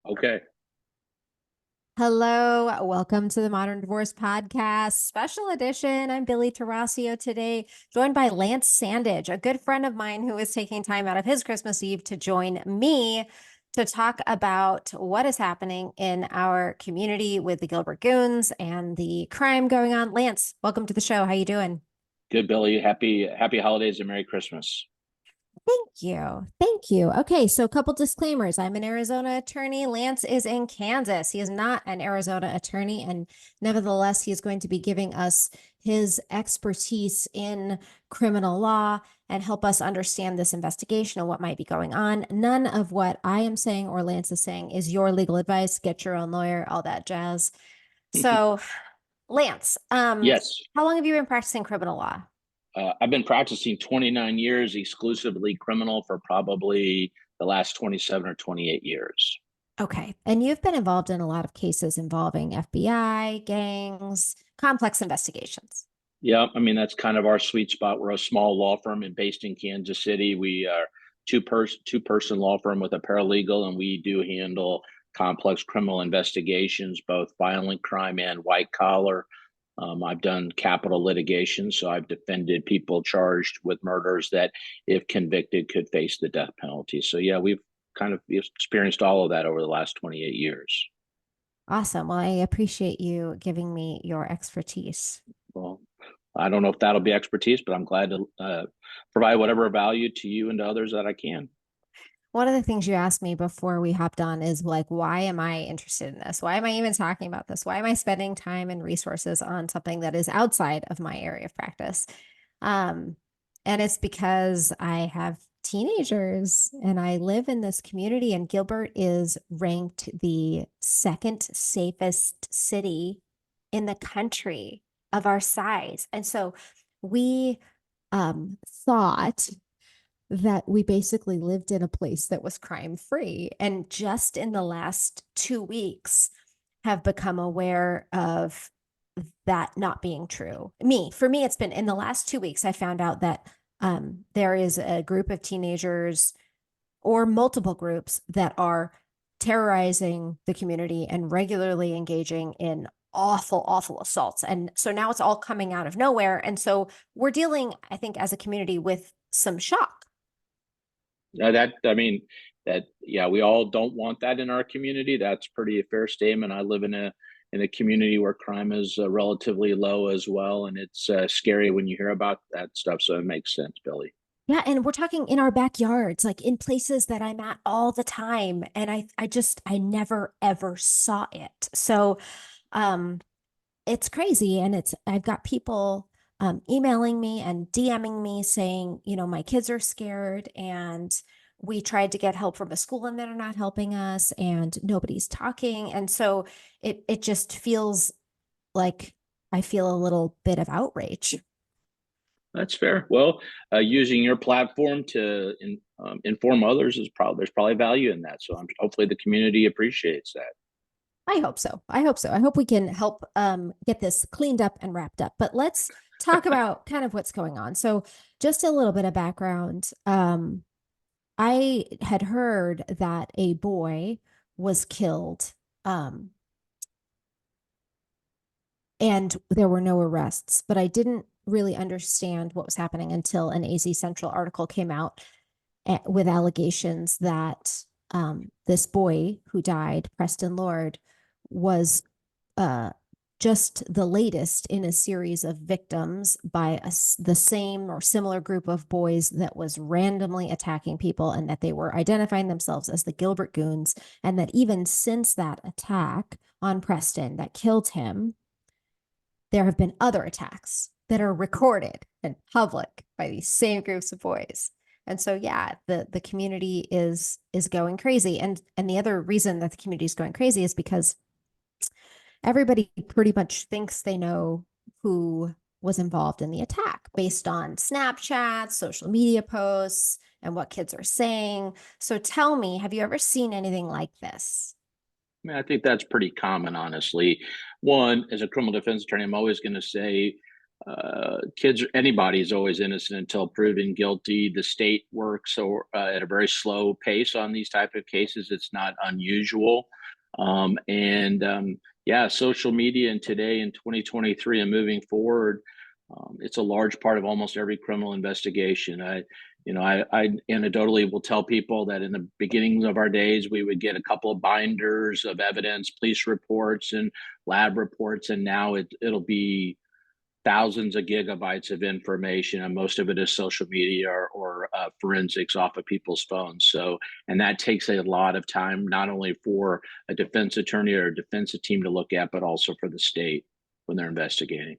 Okay. Hello, welcome to the Modern Divorce Podcast, special edition. I'm Billy Tarasio today, joined by Lance Sandage, a good friend of mine who is taking time out of his Christmas Eve to join me to talk about what is happening in our community with the Gilbert Goons and the crime going on. Lance, welcome to the show. How you doing? Good, Billy. Happy holidays and Merry Christmas. Thank you. Thank you. Okay, so a couple disclaimers. I'm an Arizona attorney. Lance is in Kansas. He is not an Arizona attorney, and nevertheless, he is going to be giving us his expertise in criminal law and help us understand this investigation and what might be going on. None of what I am saying or Lance is saying is your legal advice. Get your own lawyer, all that jazz. So, Lance, Yes. how long have you been practicing criminal law? I've been practicing 29 years, exclusively criminal for probably the last 27 or 28 years. Okay. And you've been involved in a lot of cases involving FBI, gangs, complex investigations. Yeah, I mean, that's kind of our sweet spot. We're a small law firm and based in Kansas City. We are two person law firm with a paralegal, and we do handle complex criminal investigations, both violent crime and white collar. I've done capital litigation, so I've defended people charged with murders that, if convicted, could face the death penalty. So yeah, we've kind of experienced all of that over the last 28 years. Awesome. Well, I appreciate you giving me your expertise. Well, I don't know if that'll be expertise, but I'm glad to provide whatever value to you and to others that I can. One of the things you asked me before we hopped on is like, why am I interested in this? Why am I even talking about this? Why am I spending time and resources on something that is outside of my area of practice? Um, and it's because I have teenagers and I live in this community, and Gilbert is ranked the second safest city in the country of our size. And so we thought that we basically lived in a place that was crime free. And just in the last 2 weeks, have become aware of that not being true. For me, it's been in the last 2 weeks, I found out that there is a group of teenagers or multiple groups that are terrorizing the community and regularly engaging in awful, awful assaults. And so now it's all coming out of nowhere. And so we're dealing, I think, as a community with some shock. That I mean, that yeah, we all don't want that in our community. That's pretty a fair statement. I live in a community where crime is relatively low as well, and it's scary when you hear about that stuff. So it makes sense, Billy. Yeah, and we're talking in our backyards, like in places that I'm at all the time. And I never ever saw it. So um it's crazy. And I've got people emailing me and DMing me saying, my kids are scared and we tried to get help from a school and they're not helping us and nobody's talking. And so it just feels like I feel a little bit of outrage. That's fair. Well, using your platform to inform others is probably there's probably value in that. So hopefully the community appreciates that. I hope so. I hope so. I hope we can help get this cleaned up and wrapped up. But let's talk about kind of what's going on. So, just a little bit of background. I had heard that a boy was killed, and there were no arrests, but I didn't really understand what was happening until an AZ Central article came out with allegations that this boy who died, Preston Lord, was uh, just the latest in a series of victims by the same or similar group of boys that was randomly attacking people, and that they were identifying themselves as the Gilbert Goons. And that even since that attack on Preston that killed him, there have been other attacks that are recorded in public by these same groups of boys. And so yeah, the community is going crazy. And the other reason that the community is going crazy is because everybody pretty much thinks they know who was involved in the attack based on Snapchat, social media posts, and what kids are saying. So tell me, have you ever seen anything like this? I mean, I think that's pretty common, honestly. One, as a criminal defense attorney, I'm always going to say kids, anybody is always innocent until proven guilty. The state works at a very slow pace on these type of cases. It's not unusual. Yeah, social media and today in 2023 and moving forward, it's a large part of almost every criminal investigation. I anecdotally will tell people that in the beginnings of our days, we would get a couple of binders of evidence, police reports and lab reports, and now it'll be thousands of gigabytes of information, and most of it is social media or forensics off of people's phones. So, and that takes a lot of time, not only for a defense attorney or a defense team to look at, but also for the state when they're investigating.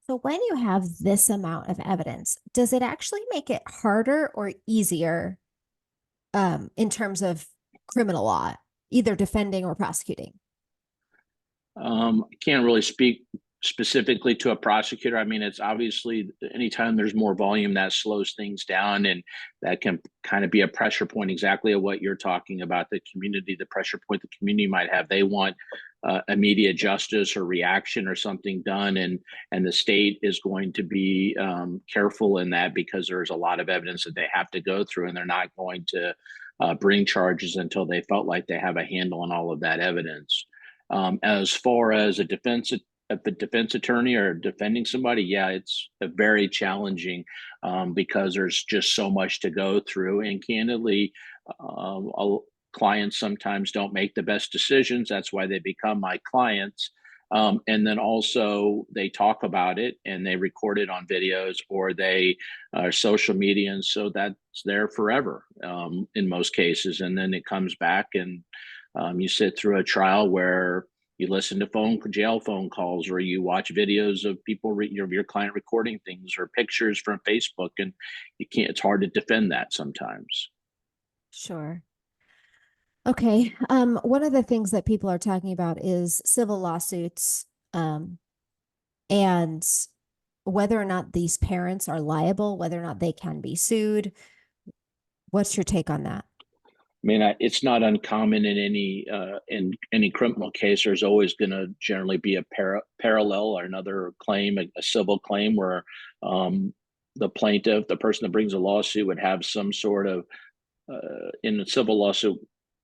So when you have this amount of evidence, does it actually make it harder or easier in terms of criminal law, either defending or prosecuting? I can't really speak specifically to a prosecutor. I mean, it's obviously anytime there's more volume, that slows things down, and that can kind of be a pressure point, exactly of what you're talking about. The community, the pressure point the community might have, they want immediate justice or reaction or something done, and the state is going to be careful in that because there's a lot of evidence that they have to go through, and they're not going to bring charges until they felt like they have a handle on all of that evidence. As far as a defense attorney or defending somebody, yeah, it's very challenging because there's just so much to go through. And candidly, clients sometimes don't make the best decisions. That's why they become my clients. And then also they talk about it and they record it on videos or they are social media. And so that's there forever in most cases. And then it comes back and you sit through a trial where you listen to jail phone calls, or you watch videos of people, your client recording things or pictures from Facebook, and it's hard to defend that sometimes. Sure. Okay. One of the things that people are talking about is civil lawsuits, and whether or not these parents are liable, whether or not they can be sued. What's your take on that? I mean, it's not uncommon in any criminal case. There's always going to generally be a parallel or another claim, a civil claim, where the plaintiff, the person that brings a lawsuit, would have some sort of in a civil lawsuit.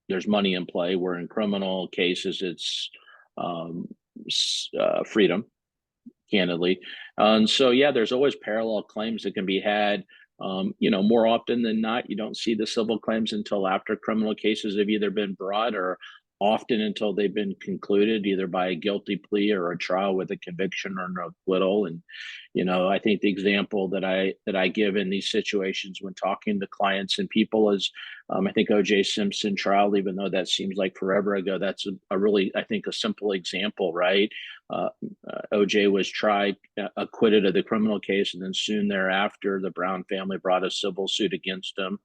There's money in play. Where in criminal cases, it's freedom, candidly. And so, yeah, there's always parallel claims that can be had. More often than not, you don't see the civil claims until after criminal cases have either been brought, or often until they've been concluded either by a guilty plea or a trial with a conviction or an acquittal. And I think the example that I give in these situations when talking to clients and people is I think O.J. Simpson trial, even though that seems like forever ago, that's a really, I think, a simple example, right? O.J. was tried, acquitted of the criminal case, and then soon thereafter, the Brown family brought a civil suit against him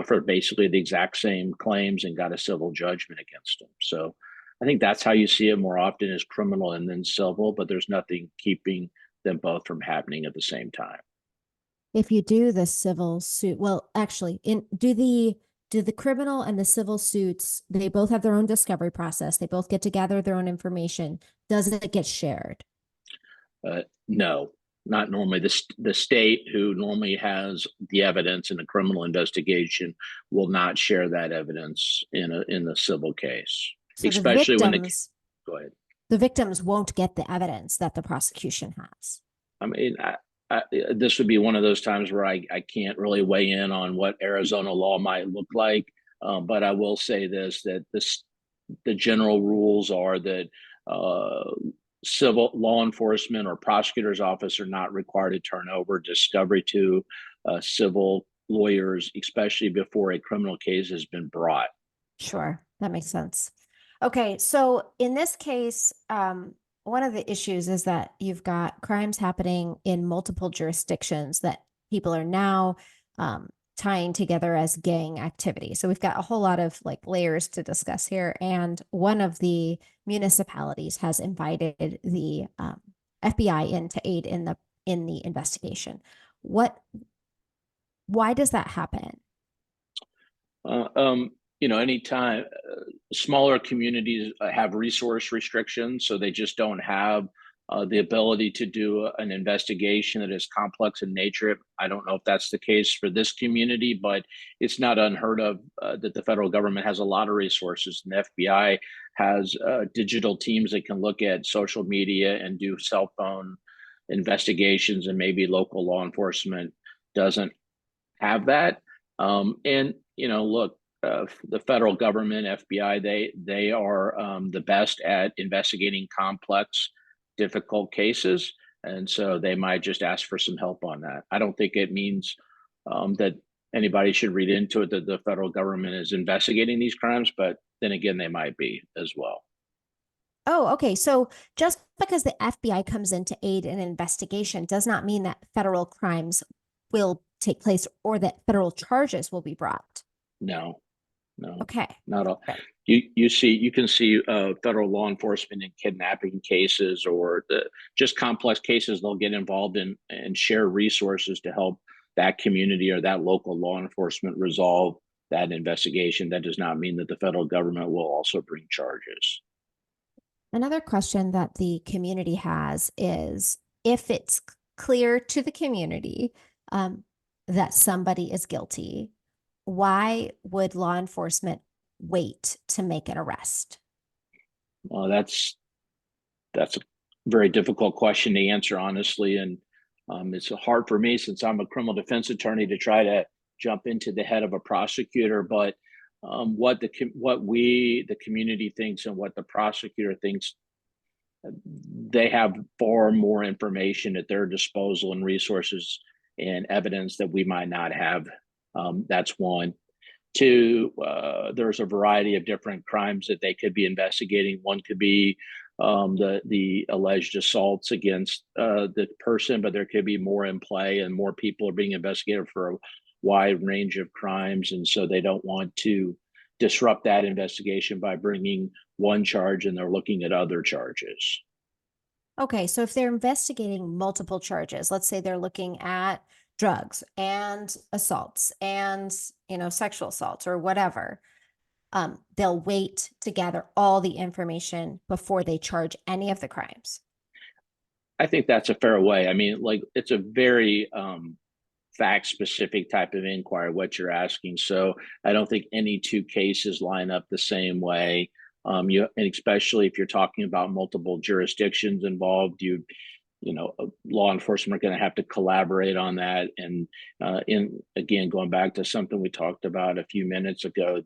for basically the exact same claims and got a civil judgment against him. So I think that's how you see it more often, is criminal and then civil, but there's nothing keeping them both from happening at the same time. If you do the civil suit, well, actually, do the criminal and the civil suits, they both have their own discovery process. They both get to gather their own information. Does it get shared? No, not normally. The state, who normally has the evidence in a criminal investigation, will not share that evidence in the civil case, So especially when go ahead. The victims won't get the evidence that the prosecution has. I mean, this would be one of those times where I can't really weigh in on what Arizona law might look like. But I will say this, that the general rules are that civil law enforcement or prosecutor's office are not required to turn over discovery to civil lawyers, especially before a criminal case has been brought. Sure, that makes sense. Okay, so in this case, one of the issues is that you've got crimes happening in multiple jurisdictions that people are now tying together as gang activity. So we've got a whole lot of layers to discuss here. And one of the municipalities has invited the FBI in to aid in the investigation. Why does that happen? Anytime smaller communities have resource restrictions, so they just don't have the ability to do an investigation that is complex in nature. I don't know if that's the case for this community, but it's not unheard of that the federal government has a lot of resources, and the FBI has digital teams that can look at social media and do cell phone investigations, and maybe local law enforcement doesn't have that. And look, the federal government, FBI, they are the best at investigating complex, difficult cases, and so they might just ask for some help on that. I don't think it means that anybody should read into it that the federal government is investigating these crimes, but then again, they might be as well. Oh, okay. So just because the FBI comes in to aid in an investigation does not mean that federal crimes will take place or that federal charges will be brought. No, no, Okay. not all. Okay. You can see federal law enforcement in kidnapping cases or just complex cases. They'll get involved in and share resources to help that community or that local law enforcement resolve that investigation. That does not mean that the federal government will also bring charges. Another question that the community has is if it's clear to the community that somebody is guilty, why would law enforcement wait to make an arrest? Well, that's a very difficult question to answer, honestly, and it's hard for me since I'm a criminal defense attorney to try to jump into the head of a prosecutor. But what we the community thinks and what the prosecutor thinks, they have far more information at their disposal and resources and evidence that we might not have. That's one. Two, there's a variety of different crimes that they could be investigating. One could be the alleged assaults against the person, but there could be more in play, and more people are being investigated for a wide range of crimes, and so they don't want to disrupt that investigation by bringing one charge and they're looking at other charges. Okay, so if they're investigating multiple charges, let's say they're looking at drugs and assaults and, sexual assaults or whatever, they'll wait to gather all the information before they charge any of the crimes. I think that's a fair way. I mean, like, it's a very fact specific type of inquiry, what you're asking. So I don't think any two cases line up the same way. And especially if you're talking about multiple jurisdictions involved, law enforcement are going to have to collaborate on that. And again, going back to something we talked about a few minutes ago,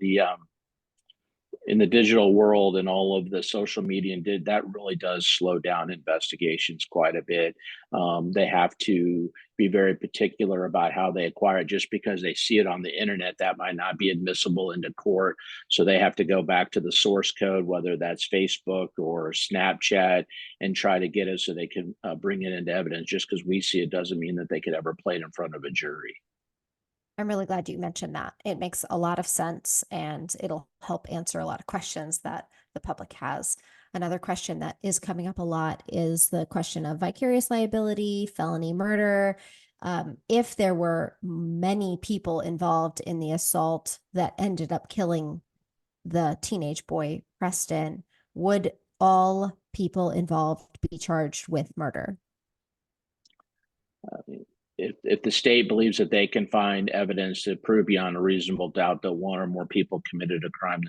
in the digital world and all of the social media and that really does slow down investigations quite a bit. They have to be very particular about how they acquire it. Just because they see it on the internet, that might not be admissible into court. So they have to go back to the source code, whether that's Facebook or Snapchat, and try to get it so they can bring it into evidence. Just because we see it doesn't mean that they could ever play it in front of a jury. I'm really glad you mentioned that. It makes a lot of sense and it'll help answer a lot of questions that the public has. Another question that is coming up a lot is the question of vicarious liability, felony murder. If there were many people involved in the assault that ended up killing the teenage boy, Preston, would all people involved be charged with murder? If the state believes that they can find evidence to prove beyond a reasonable doubt that one or more people committed a crime,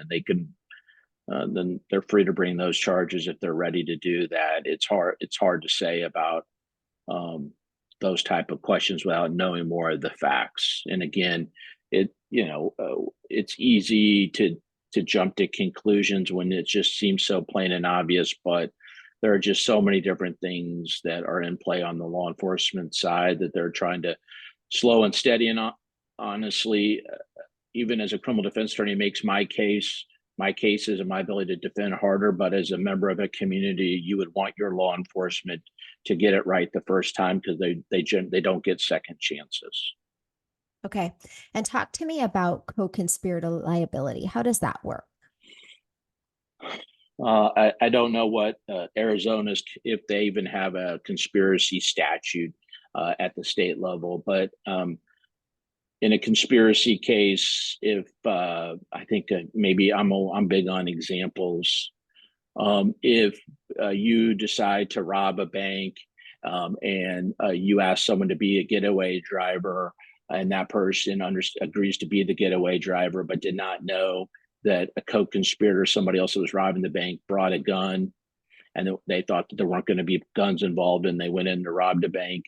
then they're free to bring those charges if they're ready to do that. It's hard to say about those type of questions without knowing more of the facts. And again, it's easy to jump to conclusions when it just seems so plain and obvious, but there are just so many different things that are in play on the law enforcement side that they're trying to slow and steady. And honestly, even as a criminal defense attorney, makes my cases and my ability to defend harder. But as a member of a community, you would want your law enforcement to get it right the first time, because they don't get second chances. Okay. And talk to me about co-conspirator liability. How does that work? I don't know what Arizona's, if they even have a conspiracy statute at the state level, but in a conspiracy case, if I think maybe I'm big on examples. If you decide to rob a bank and you ask someone to be a getaway driver, and that person agrees to be the getaway driver, but did not know that a co-conspirator, somebody else that was robbing the bank, brought a gun, and they thought that there weren't going to be guns involved, and they went in to rob the bank,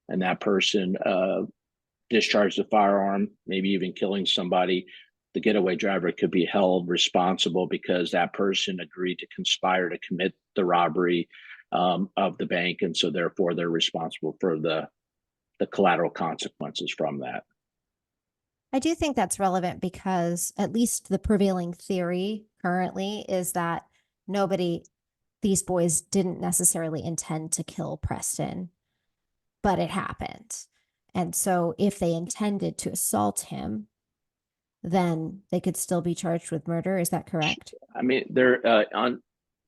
and that person discharged a firearm, maybe even killing somebody, the getaway driver could be held responsible because that person agreed to conspire to commit the robbery of the bank, and so therefore they're responsible for the collateral consequences from that. I do think that's relevant because at least the prevailing theory currently is that these boys didn't necessarily intend to kill Preston, but it happened. And so if they intended to assault him, then they could still be charged with murder. Is that correct? I mean,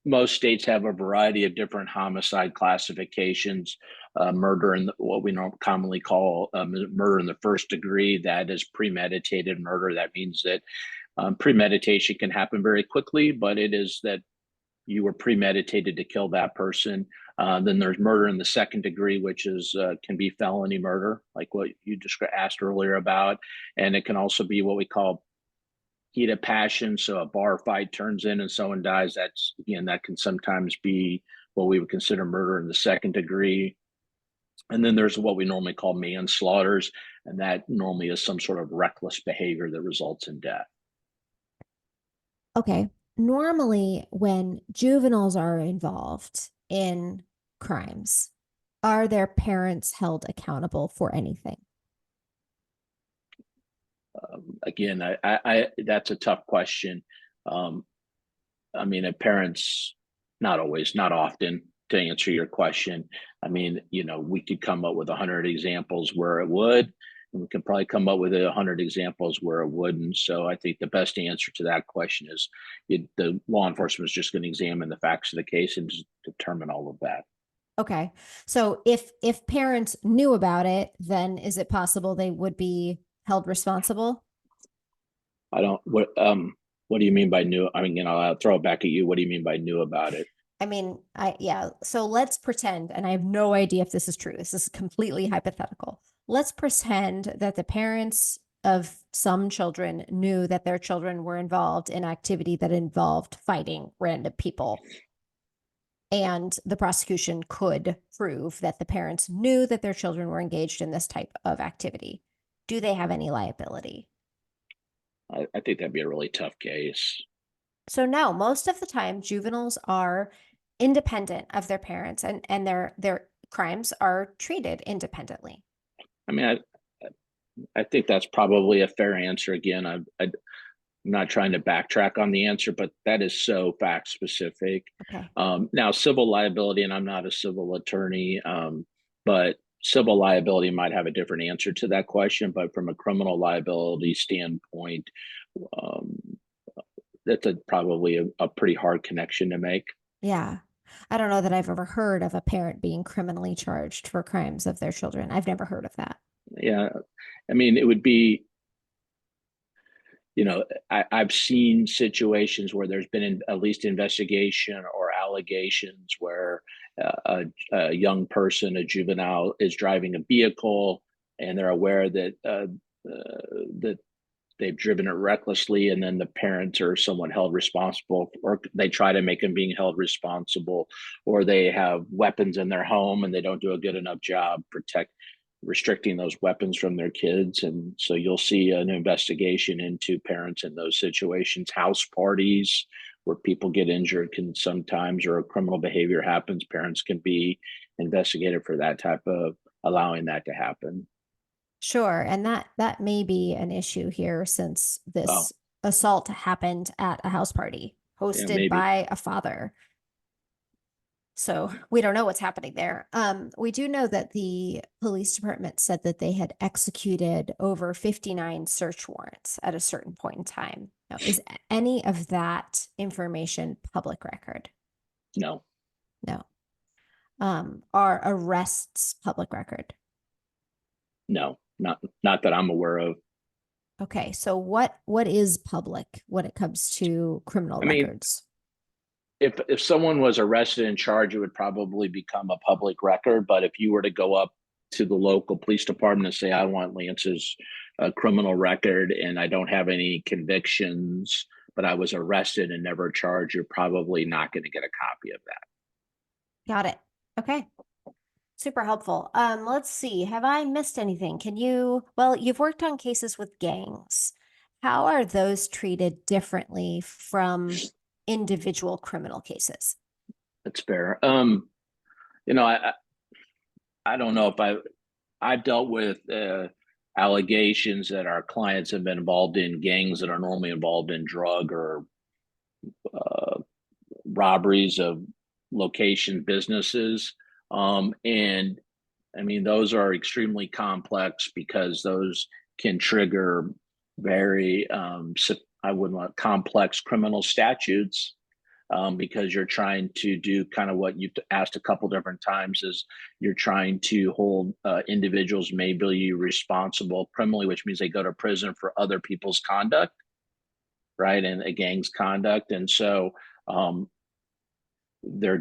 most states have a variety of different homicide classifications. Murder in what we commonly call murder in the first degree, that is premeditated murder. That means that premeditation can happen very quickly, but it is that you were premeditated to kill that person. Then there's murder in the second degree, which is can be felony murder, like what you just asked earlier about, and it can also be what we call heat of passion. So a bar fight turns in and someone dies. That's, again, that can sometimes be what we would consider murder in the second degree. And then there's what we normally call manslaughters, and that normally is some sort of reckless behavior that results in death. Okay. Normally, when juveniles are involved in crimes, are their parents held accountable for anything? Again, I that's a tough question. I mean, parents, not always, not often, to answer your question. I mean, we could come up with 100 examples where it would, and we could probably come up with 100 examples where it wouldn't. So I think the best answer to that question is the law enforcement is just going to examine the facts of the case and just determine all of that. Okay. So if parents knew about it, then is it possible they would be held responsible? I don't, what do you mean by new? I mean, I'll throw it back at you. What do you mean by new about it? I mean, yeah. So let's pretend, and I have no idea if this is true. This is completely hypothetical. Let's pretend that the parents of some children knew that their children were involved in activity that involved fighting random people. And the prosecution could prove that the parents knew that their children were engaged in this type of activity. Do they have any liability? I think that'd be a really tough case. So no, most of the time juveniles are independent of their parents, and their crimes are treated independently. I mean, I think that's probably a fair answer. Again, I'm not trying to backtrack on the answer, but that is so fact specific. Okay. Now, civil liability, and I'm not a civil attorney, but civil liability might have a different answer to that question. But from a criminal liability standpoint, that's probably a pretty hard connection to make. Yeah. I don't know that I've ever heard of a parent being criminally charged for crimes of their children. I've never heard of that. Yeah, I mean, it would be, I've seen situations where there's been at least investigation or allegations where a young person, a juvenile, is driving a vehicle and they're aware that that they've driven it recklessly, and then the parents or someone held responsible, or they try to make them being held responsible, or they have weapons in their home and they don't do a good enough job restricting those weapons from their kids. And so you'll see an investigation into parents in those situations. House parties where people get injured can sometimes, or criminal behavior happens, parents can be investigated for that type of allowing that to happen. Sure. And that may be an issue here since Oh, this assault happened at a house party yeah, hosted maybe. by a father. So we don't know what's happening there. We do know that the police department said that they had executed over 59 search warrants at a certain point in time. Now, is any of that information public record? No, No. Are arrests public record? no, not that I'm aware of. Okay, so what is public when it comes to criminal I mean, records? if someone was arrested and charged, it would probably become a public record. But if you were to go up to the local police department and say, I want Lance's criminal record and I don't have any convictions, but I was arrested and never charged, you're probably not going to get a copy of that. Got it. Okay. Super helpful. Let's see. Have I missed anything? Well, you've worked on cases with gangs. How are those treated differently from individual criminal cases? That's fair. I don't know if I've dealt with allegations that our clients have been involved in gangs that are normally involved in drug or uh, robberies of location businesses. And I mean, those are extremely complex because those can trigger very, I wouldn't want complex criminal statutes, because you're trying to do kind of what you've asked a couple different times is you're trying to hold individuals maybe responsible criminally, which means they go to prison for other people's conduct, right? And a gang's conduct. And so they're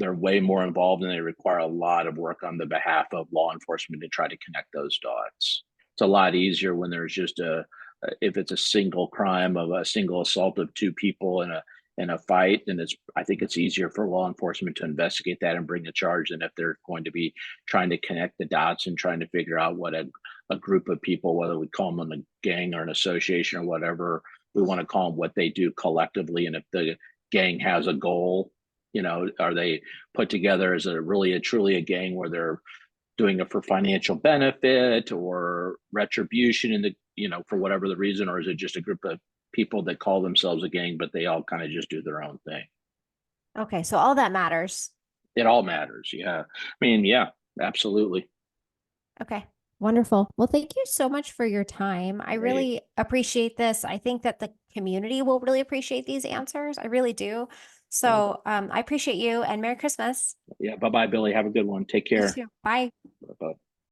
way more involved and they require a lot of work on the behalf of law enforcement to try to connect those dots. It's a lot easier when there's just if it's a single crime of a single assault of two people in a fight, then I think it's easier for law enforcement to investigate that and bring a charge than if they're going to be trying to connect the dots and trying to figure out what a group of people, whether we call them a gang or an association or whatever we want to call them, what they do collectively, and if the gang has a goal, are they put together as truly a gang where they're doing it for financial benefit or retribution for whatever the reason, or is it just a group of people that call themselves a gang, but they all kind of just do their own thing? Okay, so all that matters. It all matters. Yeah. I mean, yeah, absolutely. Okay, wonderful. Well, thank you so much for your time. I Great. really appreciate this. I think that the community will really appreciate these answers. I really do. So I appreciate you and Merry Christmas. Yeah. Bye bye, Billy. Have a good one. Take You care. too. Bye. Bye.